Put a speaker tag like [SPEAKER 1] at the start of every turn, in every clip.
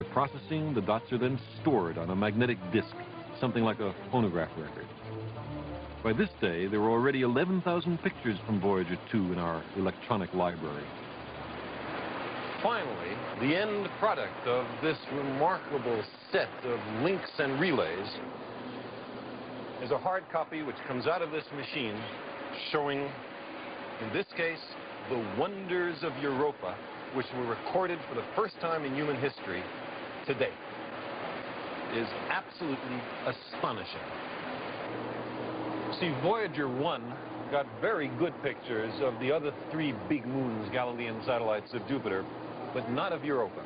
[SPEAKER 1] Processing, the dots are then stored on a magnetic disc, something like a phonograph record. By this day, there were already 11,000 pictures from Voyager 2 in our electronic library. Finally, the end product of this remarkable set of links and relays is a hard copy which comes out of this machine showing, in this case, the wonders of Europa, which were recorded for the first time in human history today. It is absolutely astonishing. See, Voyager 1 got very good pictures of the other 3 big moons, Galilean satellites of Jupiter, but not of Europa.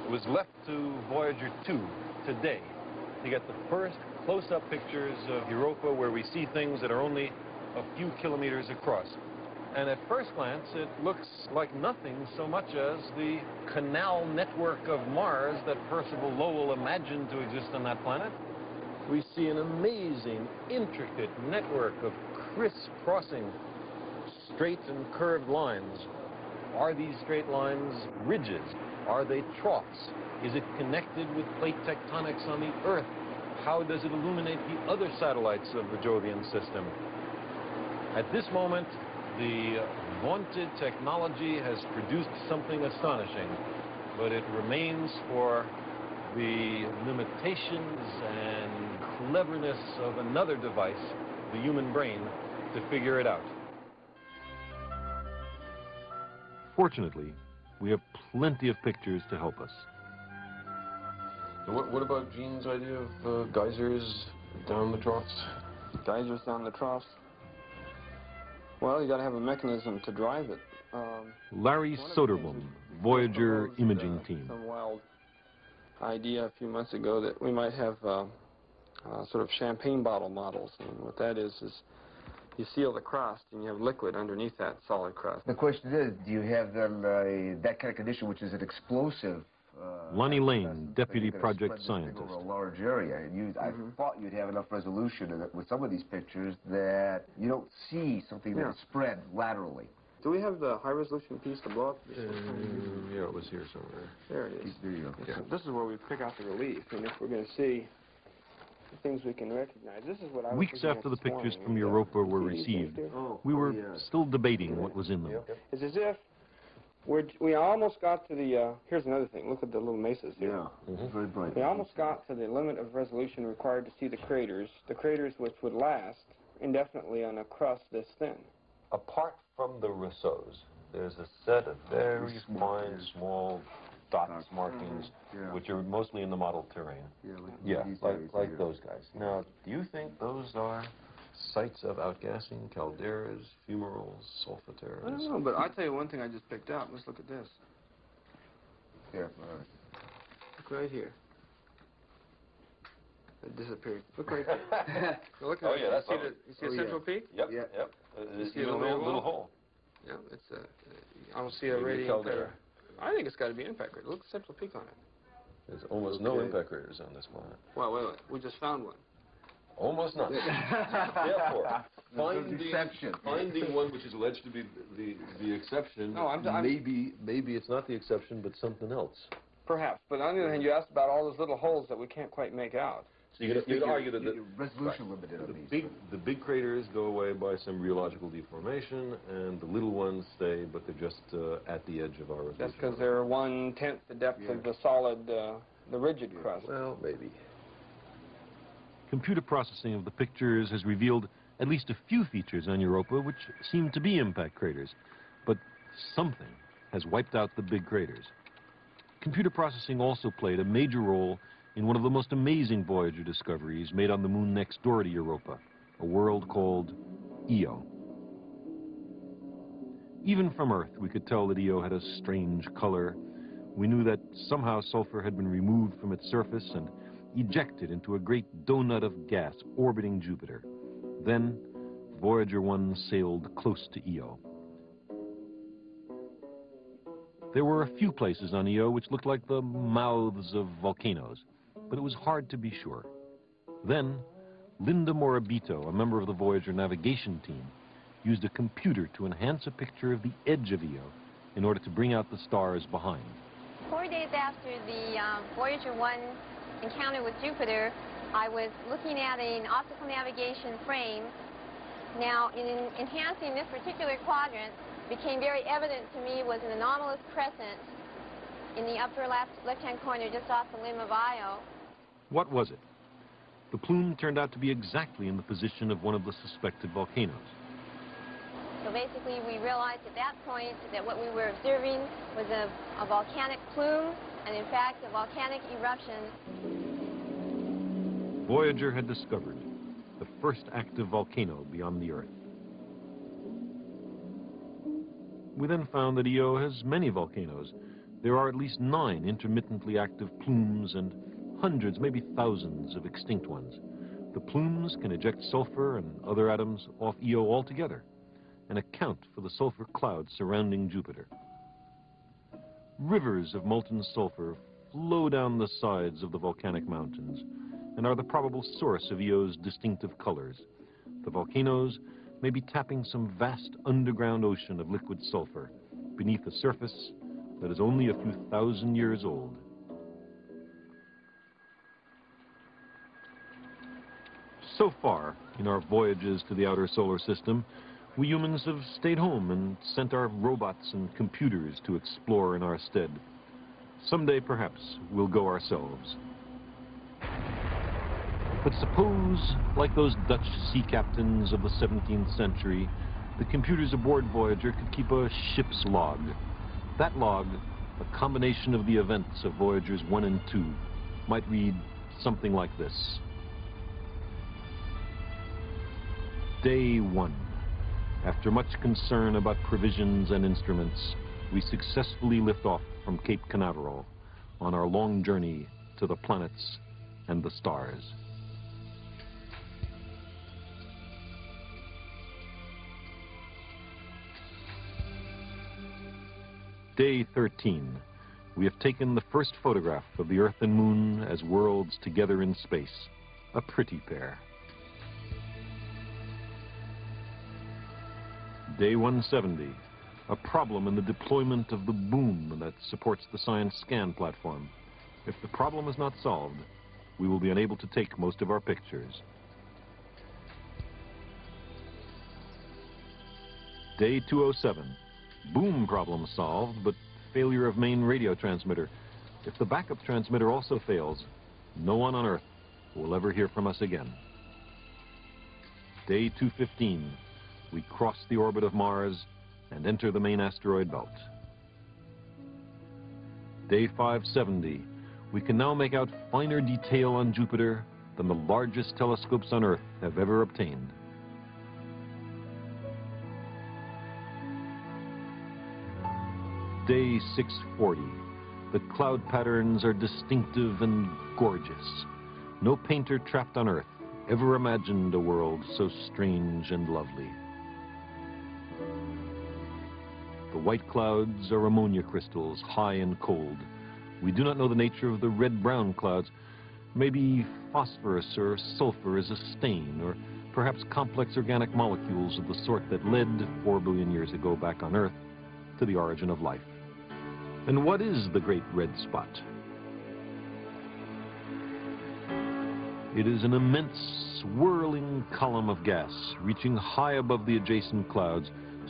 [SPEAKER 1] It was left to Voyager 2 today to get the first close-up pictures of Europa, where we see things that are only a few kilometers across. And at first glance, it looks like nothing so much as the canal network of Mars that Percival Lowell imagined to exist on that planet. We see an amazing, intricate network of crisscrossing straight and curved lines. Are these straight lines ridges? Are they troughs? Is it connected with plate tectonics on the Earth? How does it illuminate the other satellites of the Jovian system? At this moment, the vaunted technology has produced something astonishing, but it remains for the limitations and cleverness of another device, the human brain, to figure it out. Fortunately, we have plenty of pictures to help us. So what about Gene's idea of geysers down the troughs?
[SPEAKER 2] Geysers down the troughs? Well, you got to have a mechanism to drive it.
[SPEAKER 1] Larry Soderblom, Voyager imaging team.
[SPEAKER 2] Some wild idea a few months ago that we might have sort of champagne bottle models. And what that is you seal the crust and you have liquid underneath that solid crust.
[SPEAKER 3] The question is, do you have that kind of condition, which is an explosive?
[SPEAKER 1] Lonnie Lane, deputy project scientist.
[SPEAKER 3] Over a large area, and I thought you'd have enough resolution with some of these pictures that you don't see something that is spread laterally.
[SPEAKER 2] Do we have the high-resolution piece to blow up?
[SPEAKER 1] Yeah, it was here somewhere.
[SPEAKER 2] There it is.
[SPEAKER 3] There you go.
[SPEAKER 2] Yeah. This is where we pick out the relief, and if we're going to see the things we can recognize, this is what I was
[SPEAKER 1] Weeks after the pictures from Europa were received, we were still debating what was in them.
[SPEAKER 2] It's as if we almost got to the, here's another thing, look at the little mesas here.
[SPEAKER 3] Yeah, very bright.
[SPEAKER 2] We almost got to the limit of resolution required to see the craters which would last indefinitely on a crust this thin.
[SPEAKER 1] Apart from the Rousseaus, there's a set of very fine, small dots, markings, which are mostly in the model terrain. Yeah, like those guys. Now, do you think those are sites of outgassing, calderas, fumaroles, solfataras?
[SPEAKER 2] I don't know, but I'll tell you one thing I just picked out. Let's look at this.
[SPEAKER 3] Here, all right.
[SPEAKER 2] Look right here. It disappeared. Look right there. Look at
[SPEAKER 1] oh, yeah, that's
[SPEAKER 2] you see a central peak?
[SPEAKER 1] Yep, yep.
[SPEAKER 2] You see a little hole? Yeah, it's a, I don't see a radiating caldera. I think it's got to be an impact crater. Look at the central peak on it.
[SPEAKER 1] There's almost no impact craters on this planet.
[SPEAKER 2] Well, wait. We just found one.
[SPEAKER 1] Almost none. Therefore, finding one which is alleged to be the exception, maybe it's not the exception, but something else.
[SPEAKER 2] Perhaps. But on the other hand, you asked about all those little holes that we can't quite make out.
[SPEAKER 1] So you could argue that the
[SPEAKER 3] resolution limited on these.
[SPEAKER 1] The big craters go away by some rheological deformation, and the little ones stay, but they're just at the edge of our resolution.
[SPEAKER 2] That's because they're 1/10 the depth of the solid, the rigid crust.
[SPEAKER 1] Well, maybe. Computer processing of the pictures has revealed at least a few features on Europa which seem to be impact craters, but something has wiped out the big craters. Computer processing also played a major role in one of the most amazing Voyager discoveries made on the moon next door to Europa, a world called Io. Even from Earth, we could tell that Io had a strange color. We knew that somehow sulfur had been removed from its surface and ejected into a great donut of gas orbiting Jupiter. Then, Voyager 1 sailed close to Io. There were a few places on Io which looked like the mouths of volcanoes, but it was hard to be sure. Then, Linda Morabito, a member of the Voyager navigation team, used a computer to enhance a picture of the edge of Io in order to bring out the stars behind.
[SPEAKER 4] 4 days after the Voyager 1 encounter with Jupiter, I was looking at an optical navigation frame. Now, in enhancing this particular quadrant, became very evident to me was an anomalous crescent in the upper left-hand corner just off the limb of Io.
[SPEAKER 1] What was it? The plume turned out to be exactly in the position of one of the suspected volcanoes.
[SPEAKER 4] So basically, we realized at that point that what we were observing was a volcanic plume, and in fact, a volcanic eruption.
[SPEAKER 1] Voyager had discovered the first active volcano beyond the Earth. We then found that Io has many volcanoes. There are at least 9 intermittently active plumes and hundreds, maybe thousands of extinct ones. The plumes can eject sulfur and other atoms off Io altogether and account for the sulfur clouds surrounding Jupiter. Rivers of molten sulfur flow down the sides of the volcanic mountains and are the probable source of Io's distinctive colors. The volcanoes may be tapping some vast underground ocean of liquid sulfur beneath a surface that is only a few thousand years old. So far, in our voyages to the outer solar system, we humans have stayed home and sent our robots and computers to explore in our stead. Someday, perhaps, we'll go ourselves. But suppose, like those Dutch sea captains of the 17th century, the computers aboard Voyager could keep a ship's log. That log, a combination of the events of Voyagers 1 and 2, might read something like this. Day 1. After much concern about provisions and instruments, we successfully lift off from Cape Canaveral on our long journey to the planets and the stars. Day 13. We have taken the first photograph of the Earth and Moon as worlds together in space. A pretty pair. Day 170. A problem in the deployment of the boom that supports the Science Scan platform. If the problem is not solved, we will be unable to take most of our pictures. Day 207. Boom problem solved, but failure of main radio transmitter. If the backup transmitter also fails, no one on Earth will ever hear from us again. Day 215. We cross the orbit of Mars and enter the main asteroid belt. Day 570. We can now make out finer detail on Jupiter than the largest telescopes on Earth have ever obtained. Day 640. The cloud patterns are distinctive and gorgeous. No painter trapped on Earth ever imagined a world so strange and lovely. The white clouds are ammonia crystals, high and cold. We do not know the nature of the red-brown clouds. Maybe phosphorus or sulfur is a stain, or perhaps complex organic molecules of the sort that led 4 billion years ago back on Earth to the origin of life. And what is the Great Red Spot? It is an immense, swirling column of gas reaching high above the adjacent clouds,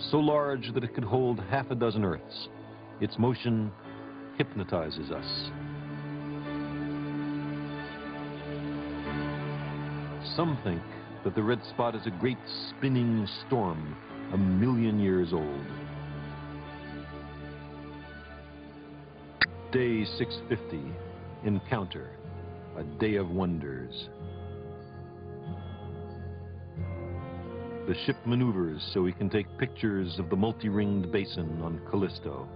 [SPEAKER 1] so large that it could hold half a dozen Earths. Its motion hypnotizes us. Some think that the red spot is a great spinning storm, 1 million years old. Day 650, Encounter, a day of wonders. The ship maneuvers so we can take pictures of the multi-ringed basin on Callisto.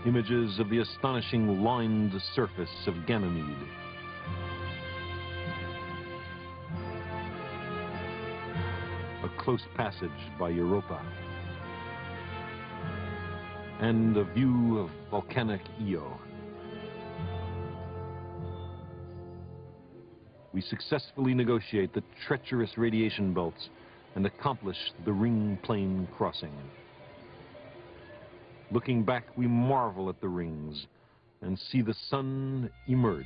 [SPEAKER 1] Images of the astonishing lined surface of Ganymede. A close passage by Europa. And a view of volcanic Io. We successfully negotiate the treacherous radiation belts and accomplish the ring plane crossing. Looking back, we marvel at the rings and see the sun emerge.